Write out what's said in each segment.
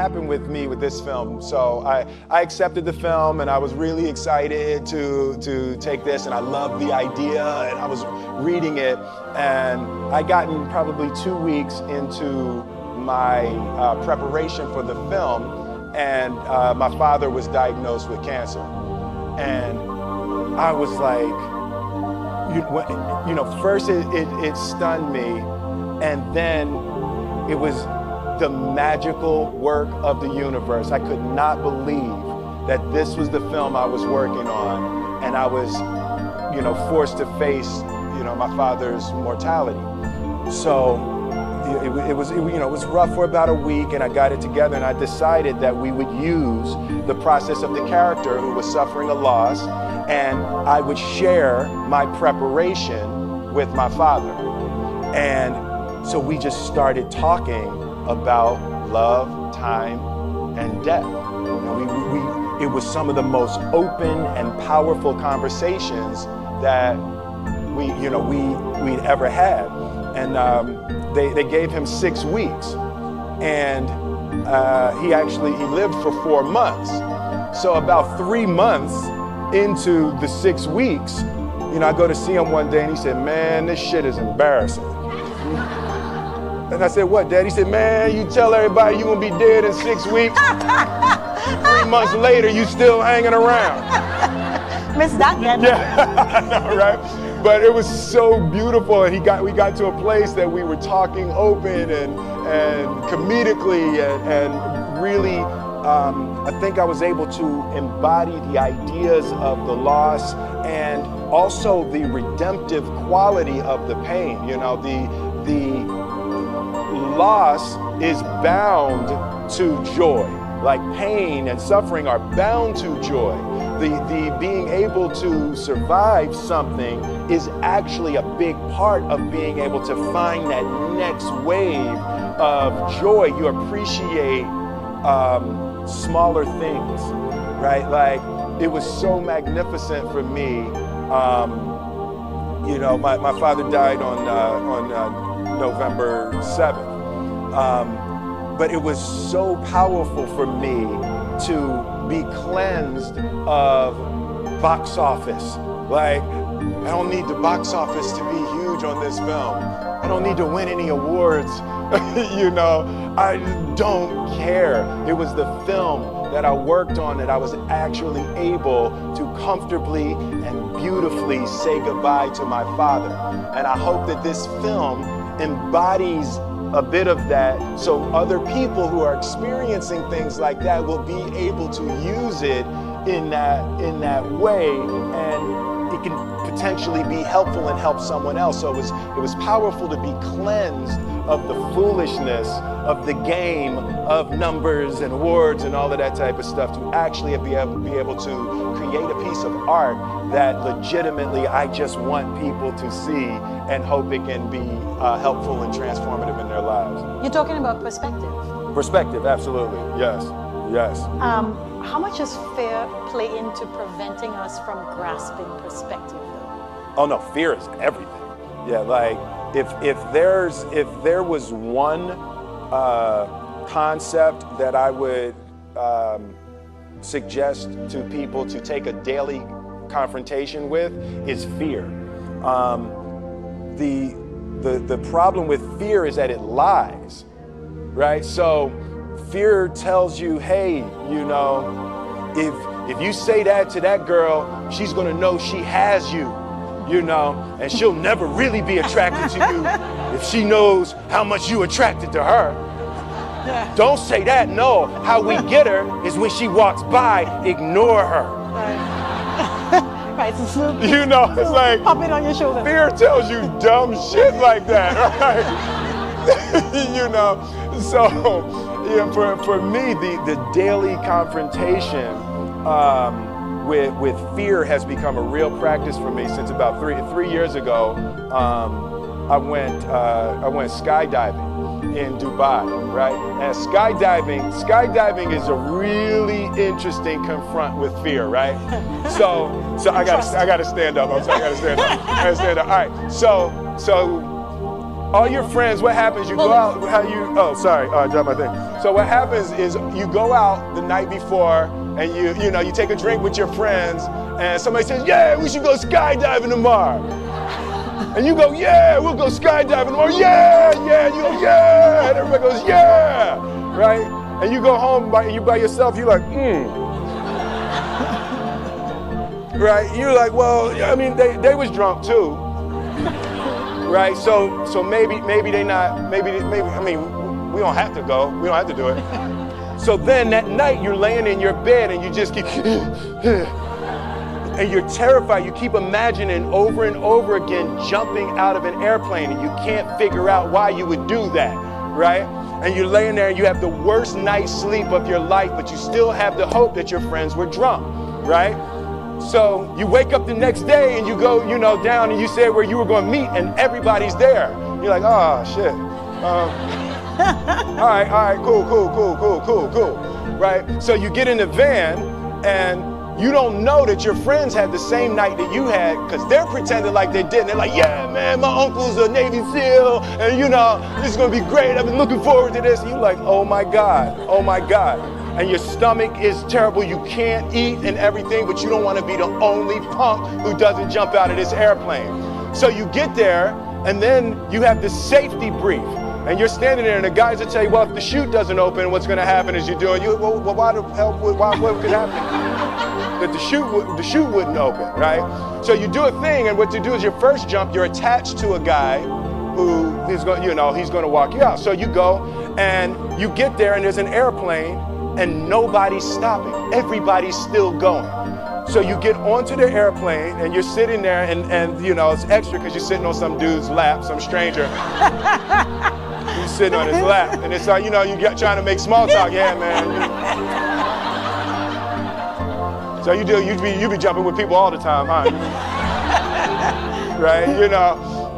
happened with me with this film. So I accepted the film and I was really excited to take this, and I loved the idea, and I was reading it, and I gotten probably 2 weeks into my preparation for the film, and my father was diagnosed with cancer. And I was like, first it stunned me, and then it was the magical work of the universe. I could not believe that this was the film I was working on, and I was, forced to face, my father's mortality. So it was rough for about a week, and I got it together, and I decided that we would use the process of the character who was suffering a loss, and I would share my preparation with my father. And so we just started talking about love, time, and death. It was some of the most open and powerful conversations that we'd ever had. And they gave him 6 weeks, and he lived for 4 months. So about 3 months into the 6 weeks, I go to see him one day, and he said, "Man, this shit is embarrassing." And I said, "What, Dad?" He said, "Man, you tell everybody you're gonna be dead in 6 weeks. 3 months later, you still hanging around." Miss that, then. Yeah, I know, right? But it was so beautiful, and we got to a place that we were talking open and comedically, and really, I think I was able to embody the ideas of the loss and also the redemptive quality of the pain. The loss is bound to joy. Like pain and suffering are bound to joy. The being able to survive something is actually a big part of being able to find that next wave of joy. You appreciate smaller things, right? Like, it was so magnificent for me. My father died on November 7th. But it was so powerful for me to be cleansed of box office. Like, I don't need the box office to be huge on this film. I don't need to win any awards. I don't care. It was the film that I worked on that I was actually able to comfortably and beautifully say goodbye to my father. And I hope that this film embodies a bit of that, so other people who are experiencing things like that will be able to use it in that way, and it can potentially be helpful and help someone else. So it was powerful to be cleansed of the foolishness of the game of numbers and awards and all of that type of stuff, to actually be able to create a piece of art that legitimately I just want people to see and hope it can be helpful and transformative in their lives. You're talking about perspective. Perspective, absolutely, yes, yes. How much does fear play into preventing us from grasping perspective, though? Oh no, fear is everything. Yeah, like if there was one concept that I would suggest to people to take a daily confrontation with, is fear. The problem with fear is that it lies, right? So fear tells you, hey, if you say that to that girl, she's gonna know she has you, and she'll never really be attracted to you if she knows how much you attracted to her. Yeah. Don't say that. No, how we get her is when she walks by, ignore her. Right, so it's like, pop it on your shoulder. Fear tells you dumb shit like that, right? So for me, the daily confrontation with fear has become a real practice for me since about three years ago. I went skydiving in Dubai, right? And skydiving is a really interesting confront with fear, right? So I gotta stand up. I'm sorry, I gotta stand up. All right. So All your friends, what happens, you go out, oh, sorry, I dropped my thing. So what happens is you go out the night before and you take a drink with your friends and somebody says, yeah, we should go skydiving tomorrow. And you go, yeah, we'll go skydiving tomorrow, yeah, and you go, yeah, and everybody goes, yeah, right? And you go home by yourself, you're like, right? You're like, well, I mean, they was drunk too. Right, so maybe they not, maybe, I mean, we don't have to go, we don't have to do it. So then that night you're laying in your bed and you just keep, and you're terrified, you keep imagining over and over again jumping out of an airplane and you can't figure out why you would do that, right? And you're laying there and you have the worst night's sleep of your life, but you still have the hope that your friends were drunk, right? So you wake up the next day and you go, down and you say where you were going to meet and everybody's there. You're like, oh, shit. All right, cool, right? So you get in the van and you don't know that your friends had the same night that you had because they're pretending like they didn't. They're like, yeah, man, my uncle's a Navy SEAL and, this is going to be great. I've been looking forward to this. And you're like, oh, my God. And your stomach is terrible, you can't eat and everything, but you don't want to be the only punk who doesn't jump out of this airplane. So you get there, and then you have this safety brief, and you're standing there, and the guys will tell you, well, if the chute doesn't open, what's going to happen is why the hell, what could happen? That the chute wouldn't open, right? So you do a thing, and what you do is your first jump, you're attached to a guy who is going, he's going to walk you out. So you go, and you get there, and there's an airplane, and nobody's stopping. Everybody's still going. So you get onto the airplane and you're sitting there and it's extra because you're sitting on some dude's lap, some stranger. You're sitting on his lap and it's like, you get trying to make small talk. Yeah, man. So you be jumping with people all the time, huh? Right,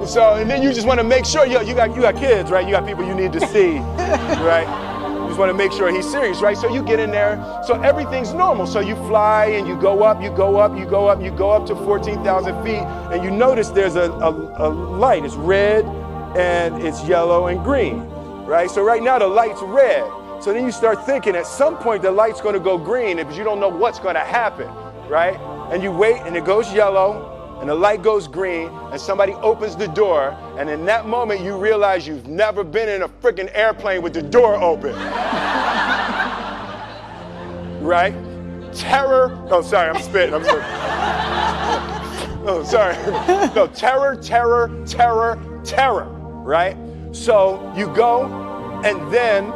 So, and then you just want to make sure, you got kids, right? You got people you need to see, right? You just want to make sure he's serious, right? So you get in there, so everything's normal. So you fly and you go up to 14,000 feet, and you notice there's a light. It's red and it's yellow and green, right? So right now the light's red. So then you start thinking at some point the light's going to go green because you don't know what's going to happen, right? And you wait and it goes yellow and the light goes green and somebody opens the door, and in that moment you realize you've never been in a freaking airplane with the door open. Right? Terror. Oh, sorry, I'm spitting. Oh, sorry. No, terror, right? So you go, and then,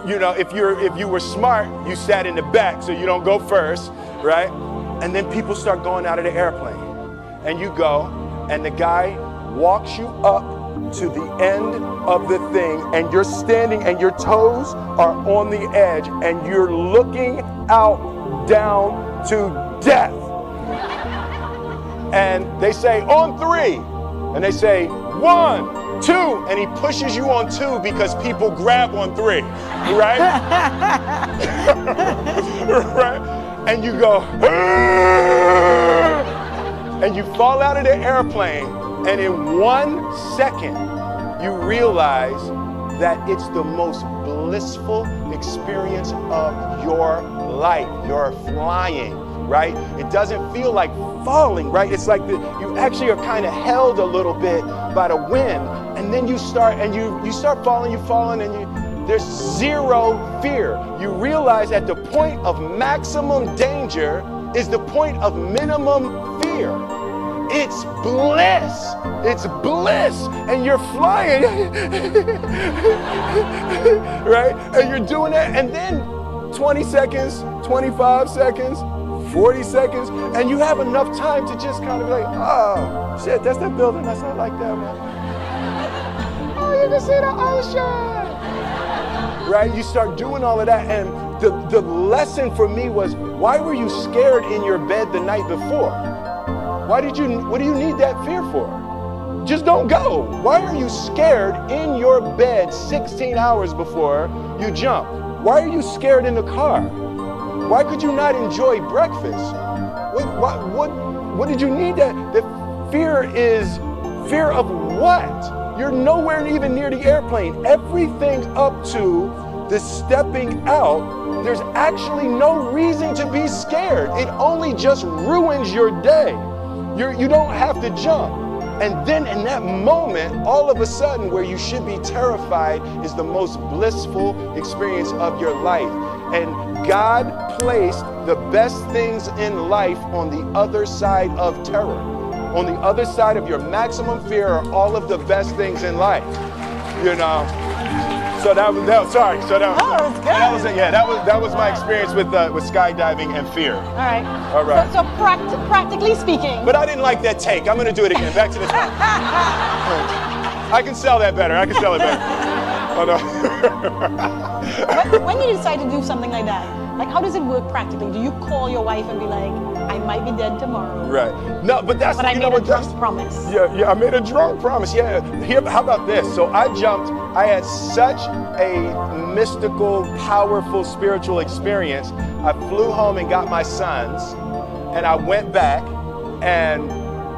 if you were smart, you sat in the back so you don't go first, right? And then people start going out of the airplane. And you go, and the guy walks you up to the end of the thing, and you're standing and your toes are on the edge, and you're looking out down to death. And they say, on 3. And they say, 1, 2, and he pushes you on 2 because people grab on 3, right? Right? And you go, and you fall out of the airplane, and in 1 second, you realize that it's the most blissful experience of your life. You're flying, right? It doesn't feel like falling, right? It's like you actually are kind of held a little bit by the wind, and then you start falling, and there's zero fear. You realize at the point of maximum danger is the point of minimum fear. It's bliss. It's bliss. And you're flying. Right? And you're doing that. And then 20 seconds, 25 seconds, 40 seconds, and you have enough time to just kind of be like, oh, shit, that's that building. That's not like that, man. Oh, you can see the ocean. Right? You start doing all of that. And the lesson for me was, why were you scared in your bed the night before? What do you need that fear for? Just don't go. Why are you scared in your bed 16 hours before you jump? Why are you scared in the car? Why could you not enjoy breakfast? What did you need that? The fear is fear of what? You're nowhere even near the airplane. Everything up to the stepping out, there's actually no reason to be scared. It only just ruins your day. You don't have to jump. And then in that moment, all of a sudden, where you should be terrified is the most blissful experience of your life. And God placed the best things in life on the other side of terror. On the other side of your maximum fear are all of the best things in life, you know. So that was sorry. So that was good. That was my experience with skydiving and fear. All right. All right. So practically speaking. But I didn't like that take. I'm going to do it again. Back to the top. I can sell that better. I can sell it better. Oh, no. when you decide to do something like that, like how does it work practically? Do you call your wife and be like, I might be dead tomorrow? Right. No, but that's, but I made a drunk promise. Yeah, I made a drunk promise. Yeah. How about this? So I jumped. I had such a mystical, powerful spiritual experience. I flew home and got my sons, and I went back, and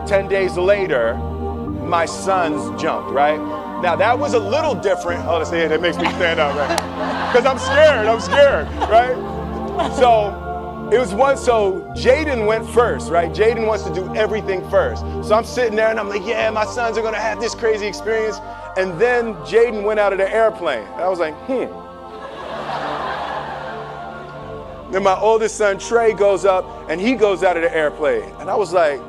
10 days later, my sons jumped, right? Now that was a little different. Oh, that's it. That makes me stand up, right? Because I'm scared, right? So it was so Jaden went first, right? Jaden wants to do everything first. So I'm sitting there and I'm like, yeah, my sons are gonna have this crazy experience. And then Jaden went out of the airplane. I was like, Then my oldest son, Trey, goes up and he goes out of the airplane. And I was like,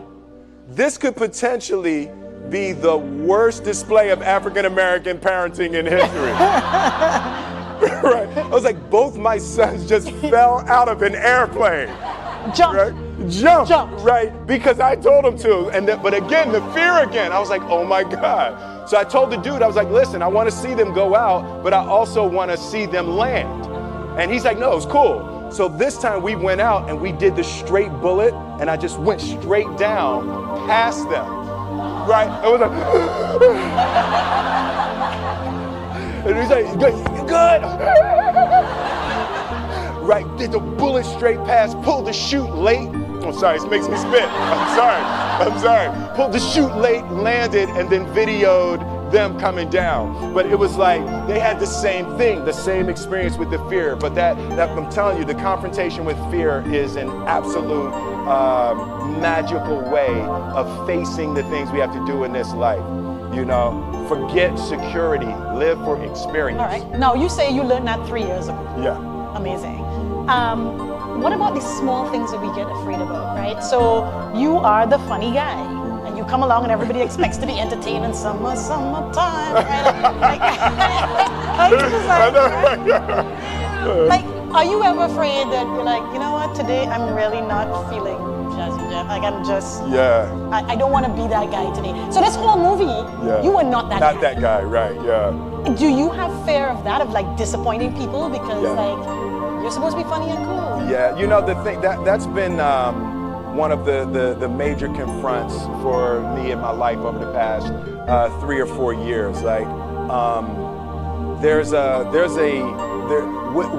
this could potentially be the worst display of African-American parenting in history. Right? I was like, both my sons just fell out of an airplane. Jump. Right? Jump. Right? Because I told them to. But again, the fear again. I was like, oh my God. So I told the dude, I was like, listen, I want to see them go out, but I also want to see them land. And he's like, no, it's cool. So this time we went out and we did the straight bullet, and I just went straight down past them. Right? I was like, and he's like, good. Right, did the bullet straight past, pulled the chute late. I'm sorry, it makes me spit. I'm sorry. Pulled the chute late, landed, and then videoed them coming down. But it was like, they had the same thing, the same experience with the fear. But that I'm telling you, the confrontation with fear is an absolute magical way of facing the things we have to do in this life. You know, forget security, live for experience. All right. Now, you say you learned that 3 years ago. Yeah. Amazing. What about these small things that we get afraid about, right? So you are the funny guy, and you come along and everybody expects to be entertained in summertime, right? Like, are you ever afraid that you're like, you know what, today I'm really not feeling jazzy Jeff. Like I'm just, I don't want to be that guy today. So this whole movie, you were not that guy. Not that guy, right, yeah. Do you have fear of that, of like disappointing people because like, you're supposed to be funny and cool? Yeah, you know, the thing, that's been one of the major confronts for me in my life over the past 3 or 4 years. Like,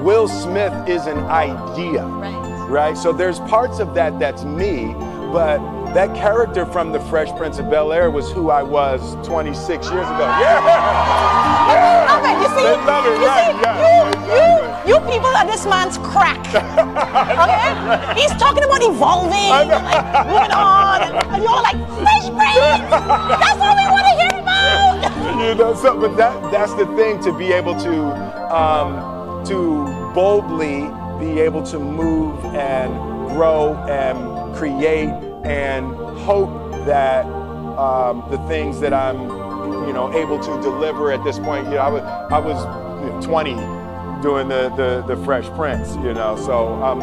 Will Smith is an idea, right? So there's parts of that that's me, but that character from The Fresh Prince of Bel-Air was who I was 26 years ago. Yeah! Okay, you see, they love it, right? You people are this man's crack. Okay? He's talking about evolving, like moving on, and you're like, Fresh Prince! That's what we want to hear about! You know, so, but that's the thing, to be able to boldly be able to move and grow and create and hope that the things that I'm, you know, able to deliver at this point. You know, I was 20 doing the Fresh Prince. You know, so I'm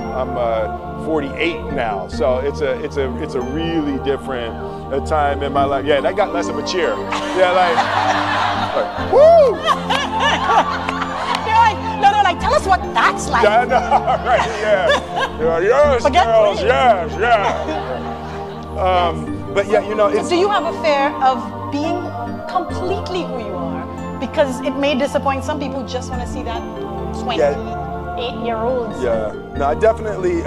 48 now. So it's a really different time in my life. Yeah, that got less of a cheer. Yeah, like woo! No, like, tell us what that's like. Yeah, no, right, yeah. Yes, girls, yes. But yeah, you know, it's... Do you have a fear of being completely who you are? Because it may disappoint some people who just want to see that 28-year-old. Yeah, no, I definitely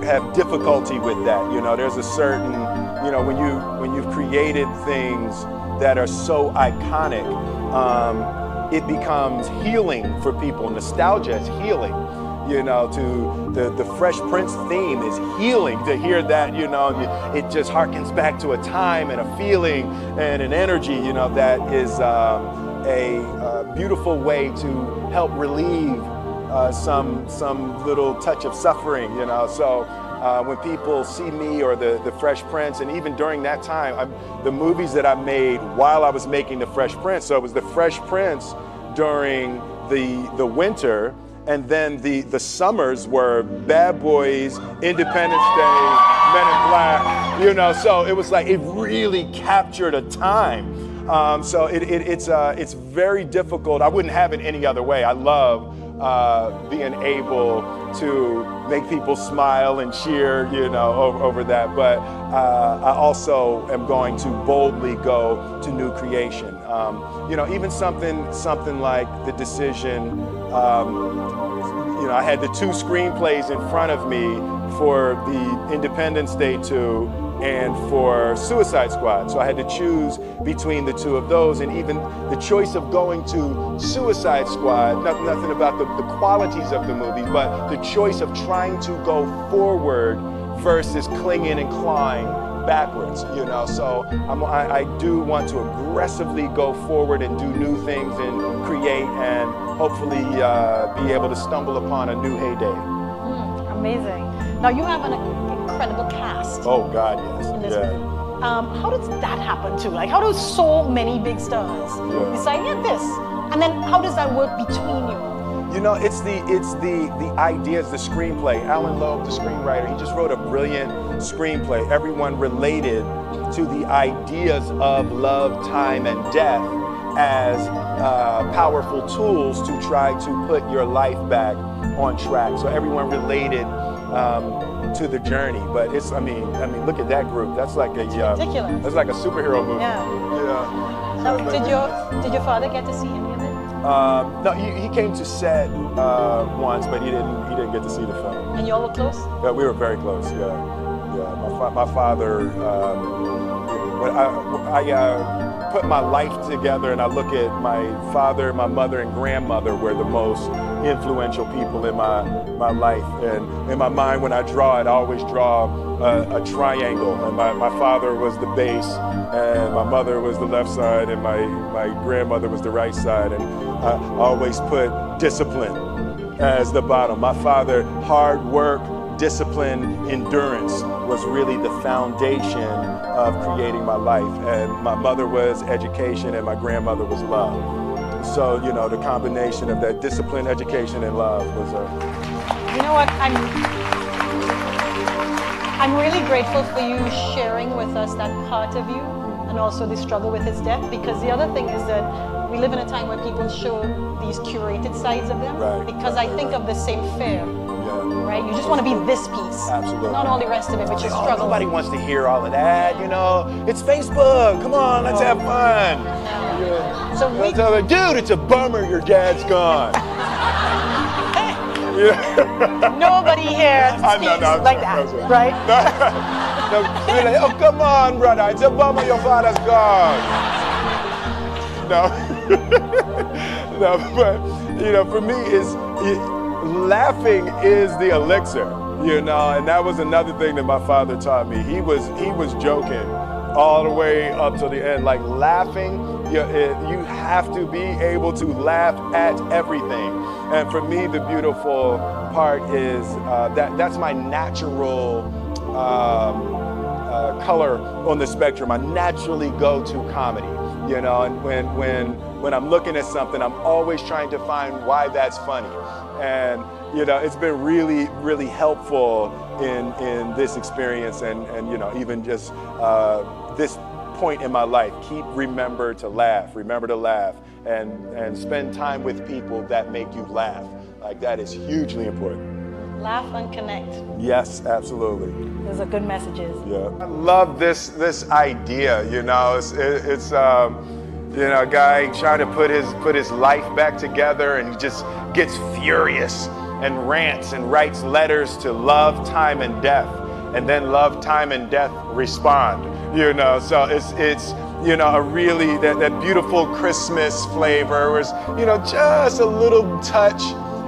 have difficulty with that. You know, there's a certain you know, when you've created things that are so iconic, it becomes healing for people. Nostalgia is healing. You know, to the Fresh Prince theme is healing. To hear that, you know, it just harkens back to a time and a feeling and an energy, you know, that is a beautiful way to help relieve some little touch of suffering, you know. So when people see me or the Fresh Prince, and even during that time, the movies that I made while I was making the Fresh Prince, so it was the Fresh Prince during the winter, and then the summers were Bad Boys, Independence Day, Men in Black, you know, so it was like, it really captured a time. So it's very difficult. I wouldn't have it any other way. I love being able to make people smile and cheer, you know, over that. But I also am going to boldly go to new creation. You know, even something like the decision, you know, I had the 2 screenplays in front of me for the Independence Day 2 and for Suicide Squad. So I had to choose between the 2 of those, and even the choice of going to Suicide Squad, nothing about the qualities of the movies, but the choice of trying to go forward versus clinging and clawing backwards, you know. So I do want to aggressively go forward and do new things and create and hopefully be able to stumble upon a new heyday. Amazing. Now you have an incredible cast. Oh God, yes. In this movie. How does that happen too? Like, how do so many big stars decide, yeah, this, and then how does that work between you? You know, it's the ideas, the screenplay. Alan Loeb, the screenwriter, he just wrote a brilliant screenplay. Everyone related to the ideas of love, time, and death as powerful tools to try to put your life back on track. So everyone related to the journey. But it's, I mean, look at that group. That's like a ridiculous. That's like a superhero movie. Yeah. So did your father get to see any of it? No, he came to set once, but he didn't get to see the film. And y'all were close? Yeah, we were very close. Yeah. My father. When I put my life together and I look at my father, my mother, and grandmother were the most influential people in my life. And in my mind, when I draw it, I always draw a triangle. And my father was the base, and my mother was the left side, and my grandmother was the right side. And I always put discipline as the bottom. My father, hard work, discipline, endurance was really the foundation of creating my life. And my mother was education, and my grandmother was love. So, you know, the combination of that discipline, education, and love was You know what? I'm really grateful for you sharing with us that part of you, and also the struggle with his death, because the other thing is that we live in a time where people show these curated sides of them. Right, because right, I think right. of the same fear. Yeah. Right? You just want to be this piece. Absolutely. Not all the rest of it, but you struggle. Nobody wants to hear all of that, you know. It's Facebook. Come on, let's have fun. Yeah. So dude, it's a bummer your dad's gone. Nobody here speaks like that, right? They're like, oh, come on, brother. It's a bummer your father's gone. No. No, but, you know, for me, laughing is the elixir, you know, and that was another thing that my father taught me. He was joking all the way up to the end. Like, laughing, you have to be able to laugh at everything. And for me, the beautiful part is that's my natural color on the spectrum. I naturally go to comedy, you know, and when I'm looking at something, I'm always trying to find why that's funny. And, you know, it's been really, really helpful in this experience and you know, even just this point in my life. Remember to laugh, and spend time with people that make you laugh. Like, that is hugely important. Laugh and connect. Yes, absolutely. Those are good messages. Yeah. I love this idea, you know, it's you know, a guy trying to put his life back together, and he just gets furious and rants and writes letters to love, time, and death. and then love, time, and death respond. So it's a really that beautiful Christmas flavor was just a little touch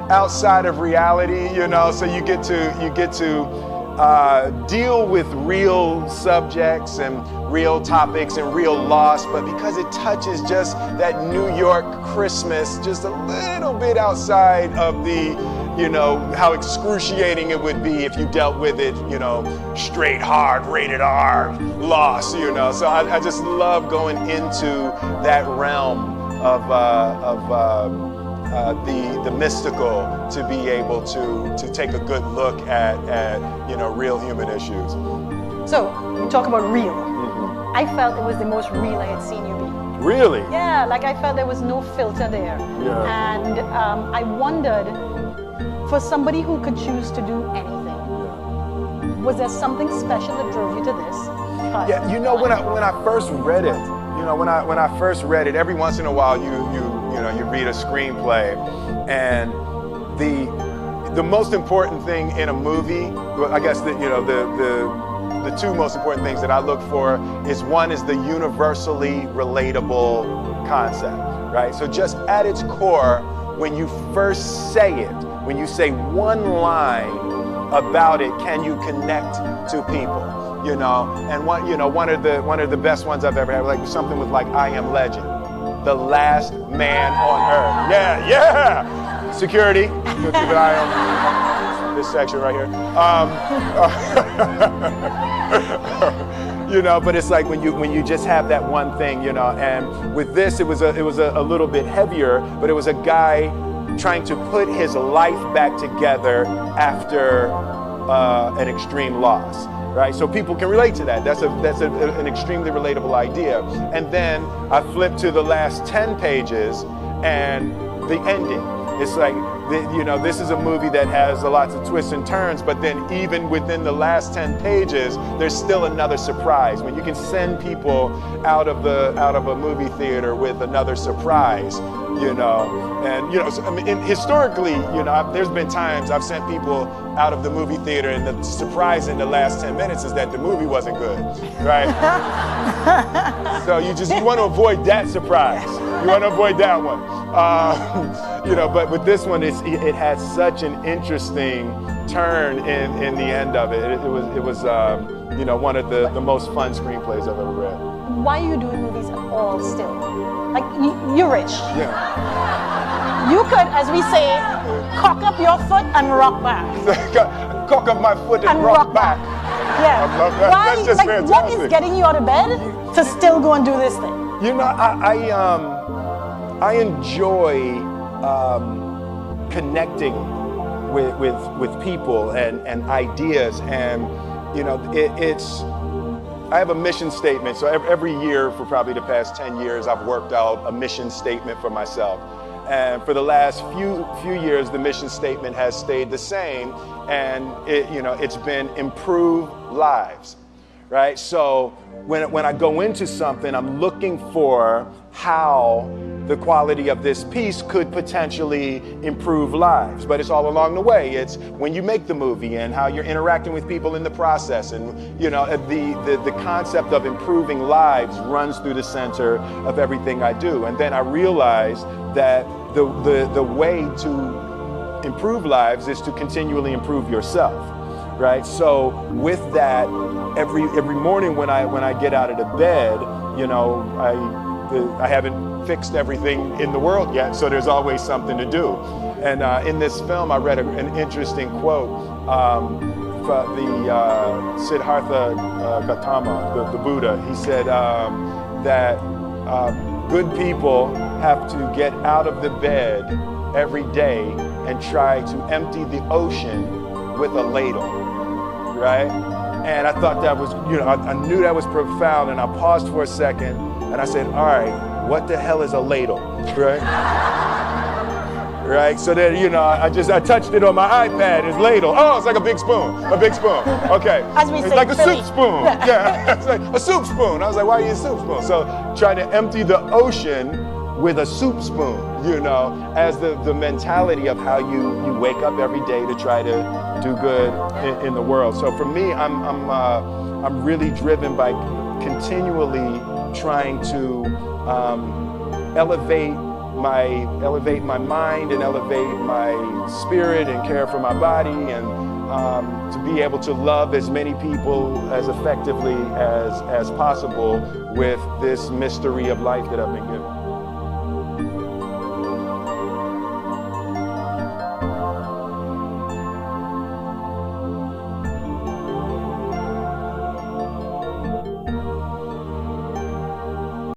outside of reality. So you get to deal with real subjects and real topics and real loss, but because it touches just that New York Christmas just a little bit outside of the how excruciating it would be if you dealt with it, straight, hard, rated R, loss, So I just love going into that realm of the mystical to be able to take a good look at real human issues. So you talk about real. Mm-hmm. I felt it was the most real I had seen you be. Really? Yeah, like I felt there was no filter there. Yeah. And I wondered, for somebody who could choose to do anything, was there something special that drove you to this? Yeah, when I first read it, when I first read it, every once in a while you read a screenplay, and the most important thing in a movie, I guess the two most important things that I look for is one is the universally relatable concept, right? So just at its core, when you first say it, when you say one line about it, can you connect to people? And one of the best ones I've ever had, like something with like I Am Legend, the last man on earth. Yeah. Security, keep an eye on this section right here. But it's like when you just have that one thing, and with this it was a little bit heavier, but it was a guy trying to put his life back together after an extreme loss, right? So people can relate to that. That's an extremely relatable idea. And then I flipped to the last 10 pages and the ending. It's like, this is a movie that has lots of twists and turns, but then even within the last 10 pages, there's still another surprise. When you can send people out of a movie theater with another surprise, and historically, there's been times I've sent people out of the movie theater, and the surprise in the last 10 minutes is that the movie wasn't good, right? So you want to avoid that surprise. You want to avoid that one. But with this one, it has such an interesting turn in the end of it. It was one of the most fun screenplays I've ever read. Why are you doing movies at all still? Like, you're rich. Yeah. You could, as we say, cock up your foot and rock back. Cock up my foot and rock back. Yeah. I love that. Why, That's just fantastic. What is getting you out of bed to still go and do this thing? I enjoy connecting with people and ideas, and I have a mission statement. So every year for probably the past 10 years, I've worked out a mission statement for myself. And for the last few years, the mission statement has stayed the same, and it's been improve lives, right? So when I go into something, I'm looking for how the quality of this piece could potentially improve lives. But it's all along the way. It's when you make the movie and how you're interacting with people in the process, and the concept of improving lives runs through the center of everything I do. And then I realized that the way to improve lives is to continually improve yourself, right? So with that, every morning when I get out of the bed, I haven't fixed everything in the world yet, so there's always something to do. And in this film, I read an interesting quote from the Siddhartha Gautama, the Buddha. He said that good people have to get out of the bed every day and try to empty the ocean with a ladle, right? And I thought that was, I knew that was profound, and I paused for a second, and I said, all right, what the hell is a ladle, right? Right, so then, I touched it on my iPad, it's ladle. Oh, it's like a big spoon, okay. As we it's say, like a Philly. soup spoon, yeah, it's like a soup spoon. I was like, why are you a soup spoon? So trying to empty the ocean with a soup spoon, as the mentality of how you wake up every day to try to do good in the world. So for me, I'm really driven by continually trying to elevate my mind and elevate my spirit and care for my body, and to be able to love as many people as effectively as possible with this mystery of life that I've been given.